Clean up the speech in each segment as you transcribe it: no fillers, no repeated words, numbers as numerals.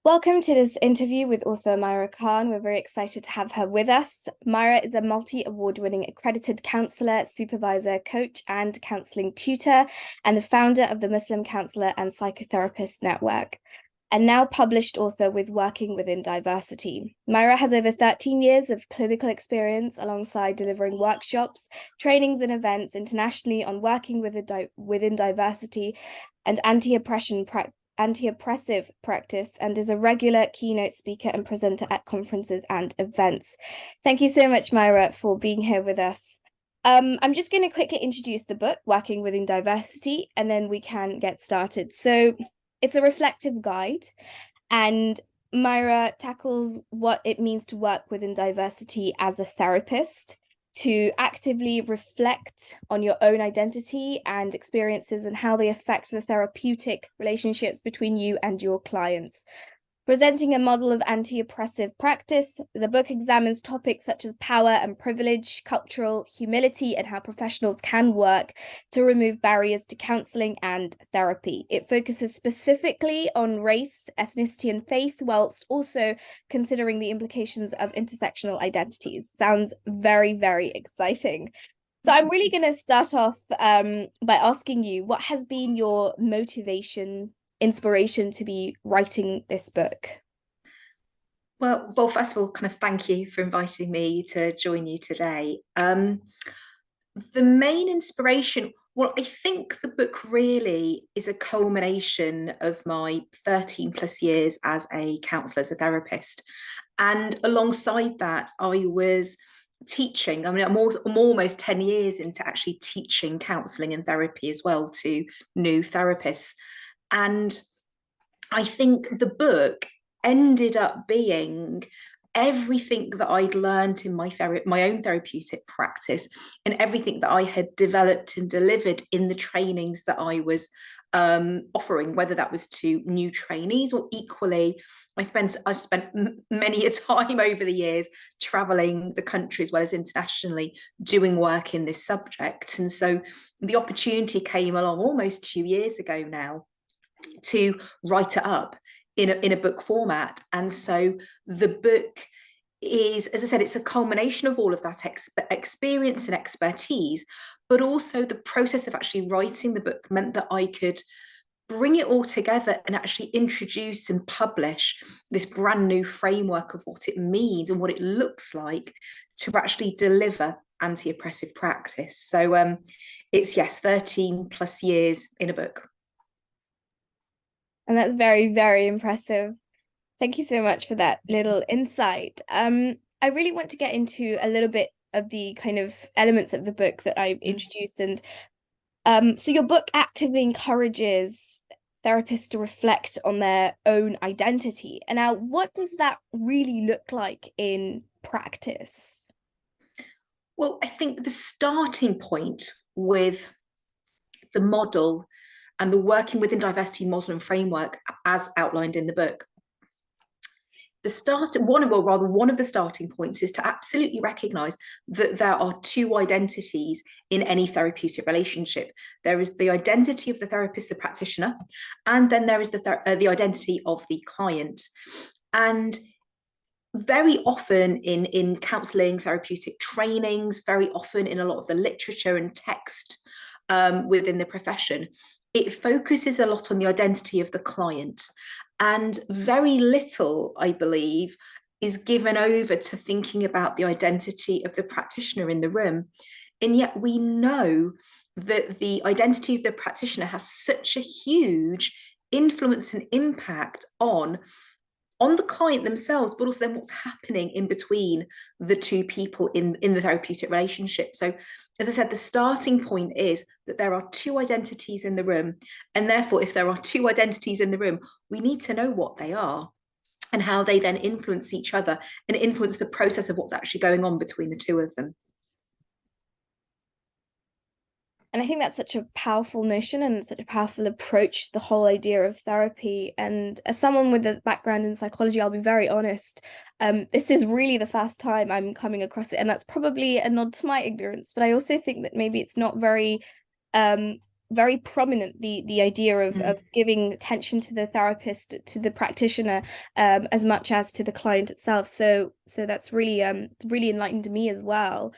Welcome to this interview with author Myira Khan. We're very excited to have her with us. Myra is a multi-award-winning accredited counselor, supervisor, coach, and counselling tutor, and the founder of the Muslim Counselor and Psychotherapist Network, and now published author with Working Within Diversity. Myra has over 13 years of clinical experience alongside delivering workshops, trainings, and events internationally on working within diversity and anti-oppressive practice, and is a regular keynote speaker and presenter at conferences and events. Thank you so much, Myra, for being here with us. I'm just going to quickly introduce the book, Working Within Diversity, and then we can get started. So it's a reflective guide, and Myra tackles what it means to work within diversity as a therapist, to actively reflect on your own identity and experiences and how they affect the therapeutic relationships between you and your clients. Presenting a model of anti-oppressive practice, the book examines topics such as power and privilege, cultural humility, and how professionals can work to remove barriers to counselling and therapy. It focuses specifically on race, ethnicity, and faith, whilst also considering the implications of intersectional identities. Sounds very, very exciting. So I'm really going to start off by asking you, what has been your inspiration to be writing this book? Well, first of all, kind of thank you for inviting me to join you today. The main inspiration, well, I think the book really is a culmination of my 13 plus years as a counsellor, as a therapist. And alongside that, I was teaching. I mean, I'm almost 10 years into actually teaching counselling and therapy as well to new therapists. And I think the book ended up being everything that I'd learned in my own therapeutic practice and everything that I had developed and delivered in the trainings that I was offering, whether that was to new trainees or equally, I've spent many a time over the years traveling the country as well as internationally doing work in this subject. And so the opportunity came along almost 2 years ago now to write it up in a book format. And so the book is, as I said, it's a culmination of all of that experience and expertise, but also the process of actually writing the book meant that I could bring it all together and actually introduce and publish this brand new framework of what it means and what it looks like to actually deliver anti-oppressive practice. So it's, yes, 13 plus years in a book. And that's very, very impressive. Thank you so much for that little insight. I really want to get into a little bit of the kind of elements of the book that I've introduced. And so your book actively encourages therapists to reflect on their own identity. And now, what does that really look like in practice? Well, I think the starting point with the model and the working within diversity model and framework as outlined in the book, one of the starting points is to absolutely recognize that there are two identities in any therapeutic relationship. There is the identity of the therapist, the practitioner, and then there is the identity of the client. And very often in counselling, therapeutic trainings, very often in a lot of the literature and text within the profession, it focuses a lot on the identity of the client. And very little, I believe, is given over to thinking about the identity of the practitioner in the room. And yet we know that the identity of the practitioner has such a huge influence and impact on the client themselves, but also then what's happening in between the two people in the therapeutic relationship. So, as I said, the starting point is that there are two identities in the room. And therefore, if there are two identities in the room, we need to know what they are and how they then influence each other and influence the process of what's actually going on between the two of them. And I think that's such a powerful notion and such a powerful approach to the whole idea of therapy. And as someone with a background in psychology, I'll be very honest, this is really the first time I'm coming across it. And that's probably a nod to my ignorance, but I also think that maybe it's not very very prominent, the idea of giving attention to the therapist, to the practitioner, as much as to the client itself. So that's really enlightened me as well.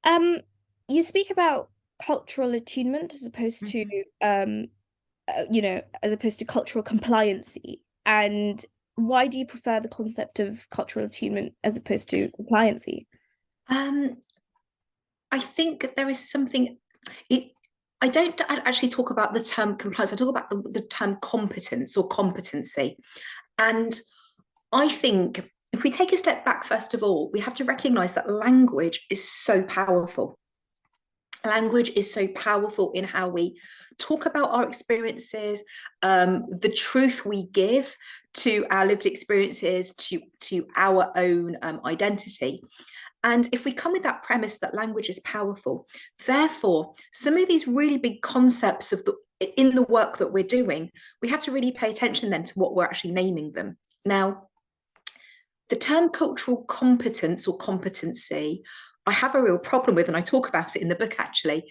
You speak about cultural attunement as opposed to as opposed to cultural compliancy. And why do you prefer the concept of cultural attunement as opposed to compliancy? I think there is something. I don't actually talk about the term compliance. I talk about the term competence or competency. And I think if we take a step back, first of all, we have to recognize that language is so powerful. Language is so powerful in how we talk about our experiences, the truth we give to our lived experiences, to our own identity. And if we come with that premise that language is powerful, therefore, some of these really big concepts in the work that we're doing, we have to really pay attention then to what we're actually naming them. Now, the term cultural competence or competency, I have a real problem with, and I talk about it in the book actually,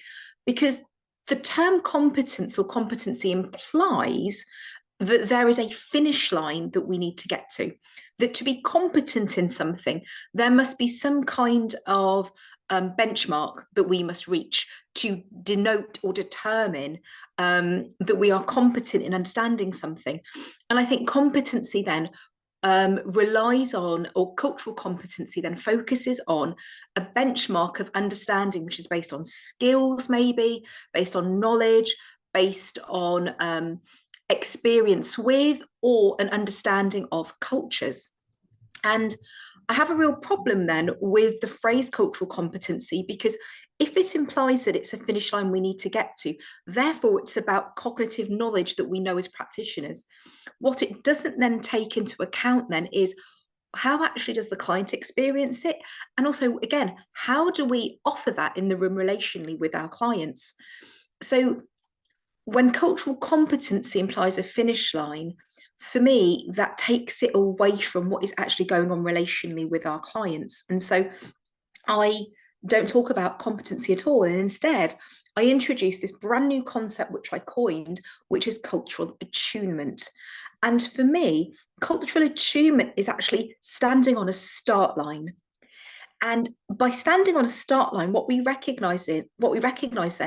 because the term competence or competency implies that there is a finish line that we need to get to, that to be competent in something, there must be some kind of benchmark that we must reach to denote or determine that we are competent in understanding something. And I think competency then relies on, or cultural competency then focuses on a benchmark of understanding, which is based on skills, maybe based on knowledge, based on experience with, or an understanding of cultures. And I have a real problem then with the phrase cultural competency, because if it implies that it's a finish line we need to get to, therefore it's about cognitive knowledge that we know as practitioners. What it doesn't then take into account then is how actually does the client experience it? And also, again, how do we offer that in the room relationally with our clients? So when cultural competency implies a finish line, for me, that takes it away from what is actually going on relationally with our clients. And so I don't talk about competency at all. And instead, I introduce this brand new concept, which I coined, which is cultural attunement. And for me, cultural attunement is actually standing on a start line. And by standing on a start line, what we recognize then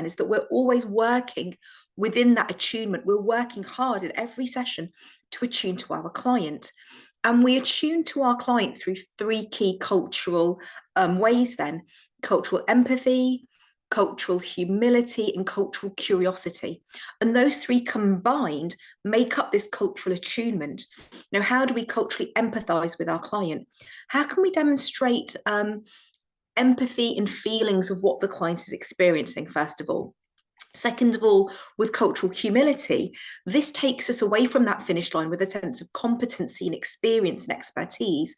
is that we're always working within that attunement. We're working hard in every session to attune to our client. And we attune to our client through three key cultural ways then: cultural empathy, cultural humility, and cultural curiosity. And those three combined make up this cultural attunement. Now, how do we culturally empathize with our client? How can we demonstrate empathy and feelings of what the client is experiencing, first of all? Second of all, with cultural humility, this takes us away from that finish line with a sense of competency and experience and expertise.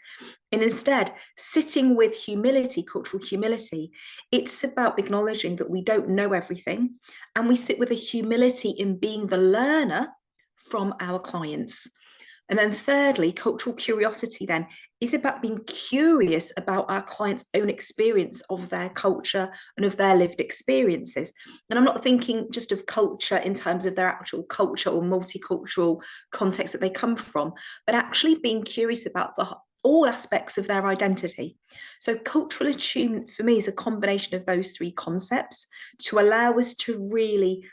And instead, sitting with humility, cultural humility, it's about acknowledging that we don't know everything. And we sit with a humility in being the learner from our clients. And then thirdly, cultural curiosity then is about being curious about our clients' own experience of their culture and of their lived experiences. And I'm not thinking just of culture in terms of their actual culture or multicultural context that they come from, but actually being curious about all aspects of their identity. So cultural attunement for me is a combination of those three concepts to allow us to really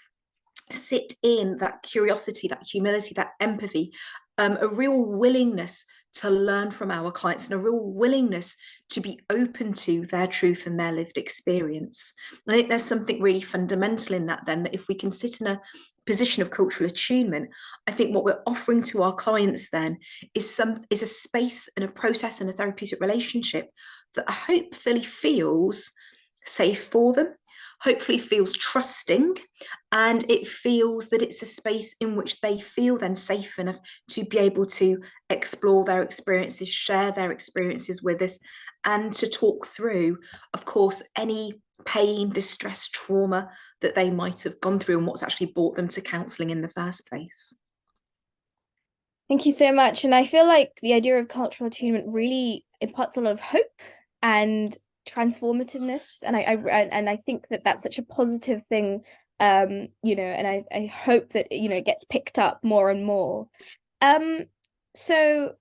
sit in that curiosity, that humility, that empathy, a real willingness to learn from our clients and a real willingness to be open to their truth and their lived experience. I think there's something really fundamental in that then, that if we can sit in a position of cultural attunement, I think what we're offering to our clients then is a space and a process and a therapeutic relationship that hopefully feels safe for them, hopefully feels trusting, and it feels that it's a space in which they feel then safe enough to be able to explore their experiences, share their experiences with us, and to talk through, of course, any pain, distress, trauma that they might have gone through and what's actually brought them to counselling in the first place. Thank you so much. And I feel like the idea of cultural attunement really imparts a lot of hope and transformativeness. And I think that that's such a positive thing you know, and I hope that, you know, it gets picked up more and more. So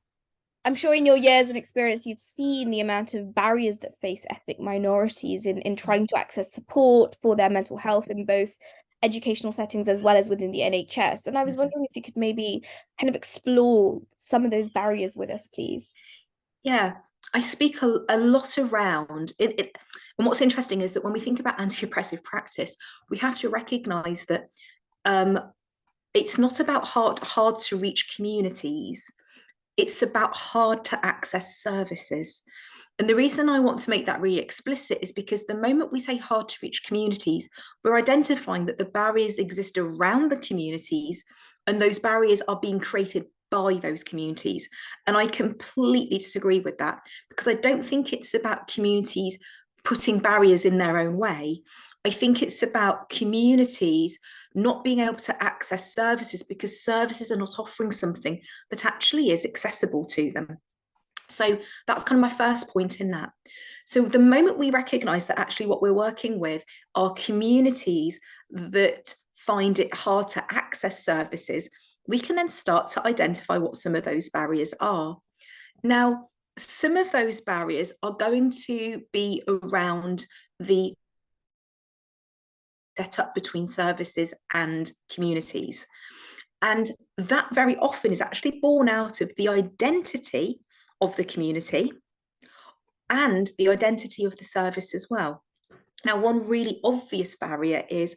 I'm sure in your years and experience, you've seen the amount of barriers that face ethnic minorities in trying to access support for their mental health in both educational settings as well as within the NHS. And I was wondering if you could maybe kind of explore some of those barriers with us, please. Yeah, I speak a lot around it. And what's interesting is that when we think about anti-oppressive practice, we have to recognize that um, it's not about hard to reach communities. It's about hard to access services. And the reason I want to make that really explicit is because the moment we say hard to reach communities, we're identifying that the barriers exist around the communities, and those barriers are being created by those communities. And I completely disagree with that, because I don't think it's about communities putting barriers in their own way. I think it's about communities not being able to access services because services are not offering something that actually is accessible to them. So that's kind of my first point in that. So the moment we recognize that actually what we're working with are communities that find it hard to access services, we can then start to identify what some of those barriers are. Now, some of those barriers are going to be around the setup between services and communities. And that very often is actually born out of the identity of the community and the identity of the service as well. Now, one really obvious barrier is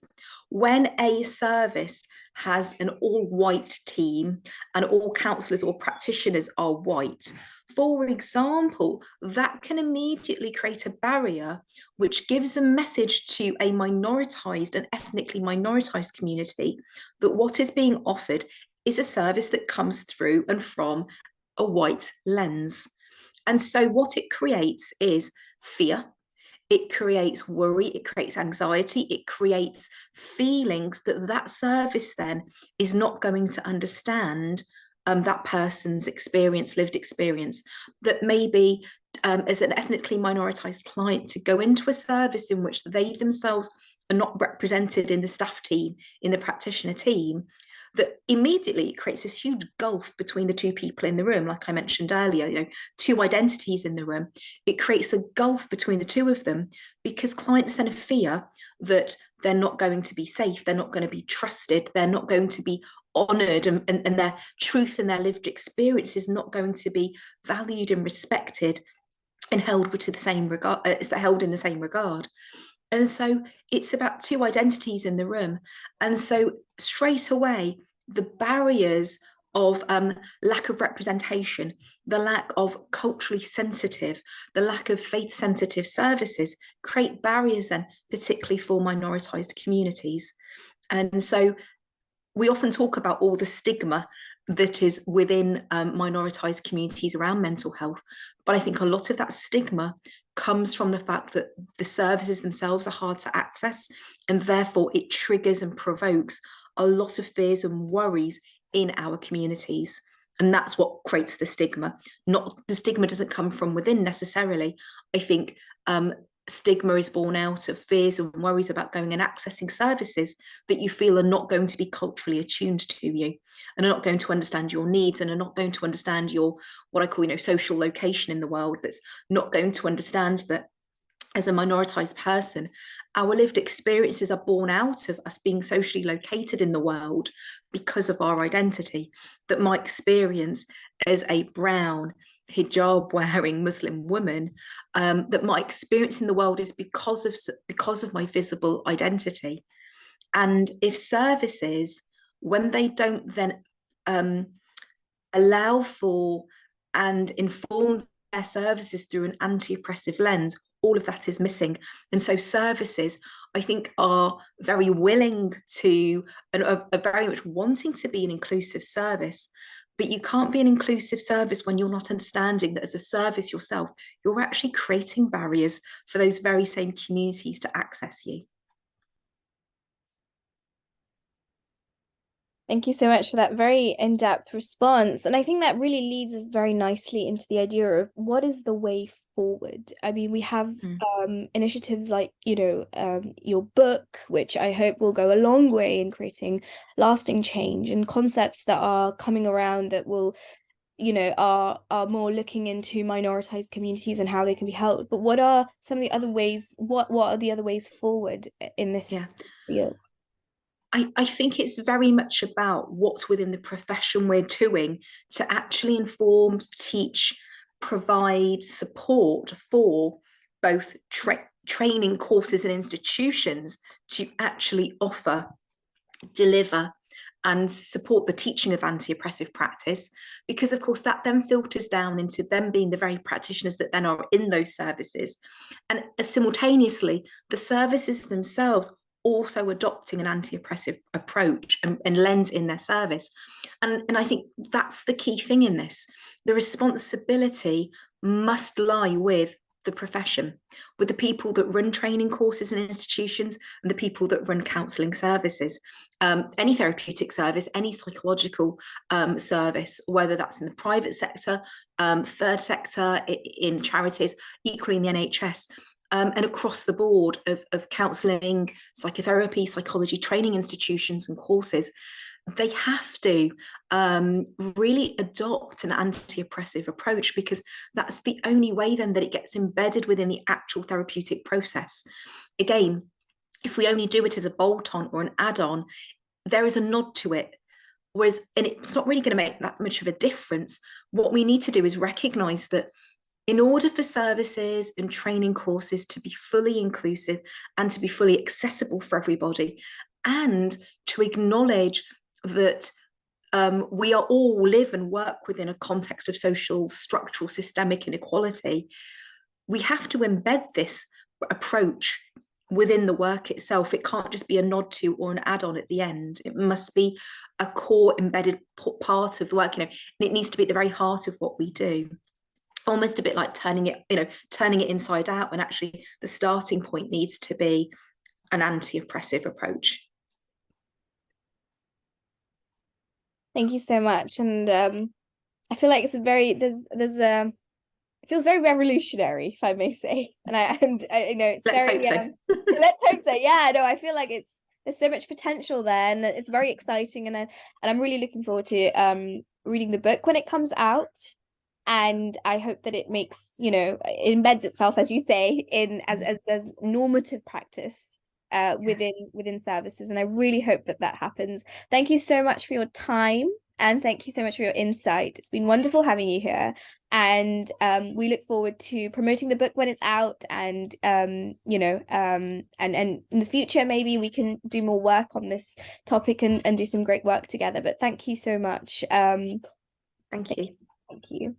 when a service has an all-white team and all counsellors or practitioners are white. For example, that can immediately create a barrier which gives a message to a minoritized and ethnically minoritized community that what is being offered is a service that comes through and from a white lens. And so what it creates is fear. It creates worry, it creates anxiety, it creates feelings that that service then is not going to understand that person's experience, lived experience, that maybe as an ethnically minoritized client to go into a service in which they themselves are not represented in the staff team, in the practitioner team, that immediately creates this huge gulf between the two people in the room. Like I mentioned earlier, you know, two identities in the room. It creates a gulf between the two of them because clients then fear that they're not going to be safe, they're not going to be trusted, they're not going to be honoured, and their truth and their lived experience is not going to be valued and respected and held to the same regard, held in the same regard. And so it's about two identities in the room. And so straight away, the barriers of lack of representation, the lack of culturally sensitive, the lack of faith sensitive services create barriers then, particularly for minoritized communities. And so we often talk about all the stigma that is within minoritized communities around mental health, but I think a lot of that stigma comes from the fact that the services themselves are hard to access, and therefore it triggers and provokes a lot of fears and worries in our communities. And that's what creates the stigma. Not the stigma doesn't come from within necessarily. I think stigma is born out of fears and worries about going and accessing services that you feel are not going to be culturally attuned to you and are not going to understand your needs and are not going to understand your, what I call, you know, social location in the world, that's not going to understand that as a minoritized person, our lived experiences are born out of us being socially located in the world because of our identity. That my experience as a brown hijab wearing Muslim woman, that my experience in the world is because of my visible identity. And if services, when they don't then allow for and inform their services through an anti-oppressive lens, all of that is missing. And so services, I think, are very willing to and are very much wanting to be an inclusive service. But you can't be an inclusive service when you're not understanding that as a service yourself, you're actually creating barriers for those very same communities to access you. Thank you so much for that very in-depth response. And I think that really leads us very nicely into the idea of what is the way forward? I mean, we have initiatives like, your book, which I hope will go a long way in creating lasting change, and concepts that are coming around that will, are more looking into minoritized communities and how they can be helped. But what are some of the other ways, what are the other ways forward in this field? I think it's very much about what's within the profession we're doing to actually inform, teach, provide support for both training courses and institutions to actually offer, deliver, and support the teaching of anti-oppressive practice, because of course that then filters down into them being the very practitioners that then are in those services, and simultaneously the services themselves also adopting an anti-oppressive approach and lens in their service. And I think that's the key thing in this. The responsibility must lie with the profession, with the people that run training courses and institutions and the people that run counselling services. Any therapeutic service, any psychological service, whether that's in the private sector, third sector, in charities, equally in the NHS, and across the board of counselling, psychotherapy, psychology training institutions and courses, they have to really adopt an anti-oppressive approach, because that's the only way then that it gets embedded within the actual therapeutic process. Again, if we only do it as a bolt-on or an add-on, there is a nod to it. Whereas, and it's not really going to make that much of a difference. What we need to do is recognise that in order for services and training courses to be fully inclusive and to be fully accessible for everybody, and to acknowledge that we are all live and work within a context of social, structural, systemic inequality, we have to embed this approach within the work itself. It can't just be a nod to or an add-on at the end. It must be a core embedded part of the work, and it needs to be at the very heart of what we do. Almost a bit like turning it inside out, when actually the starting point needs to be an anti-oppressive approach. Thank you so much. And I feel like it's it feels very revolutionary, if I may say. And I know it's Let's very hope so. let's hope so. Yeah, no, I feel like there's so much potential there, and it's very exciting, and I'm really looking forward to reading the book when it comes out. And I hope that it makes, it embeds itself, as you say, in as normative practice within services. And I really hope that happens. Thank you so much for your time, and thank you so much for your insight. It's been wonderful having you here, and we look forward to promoting the book when it's out, and and in the future maybe we can do more work on this topic and do some great work together. But thank you so much. Thank you. Thank you.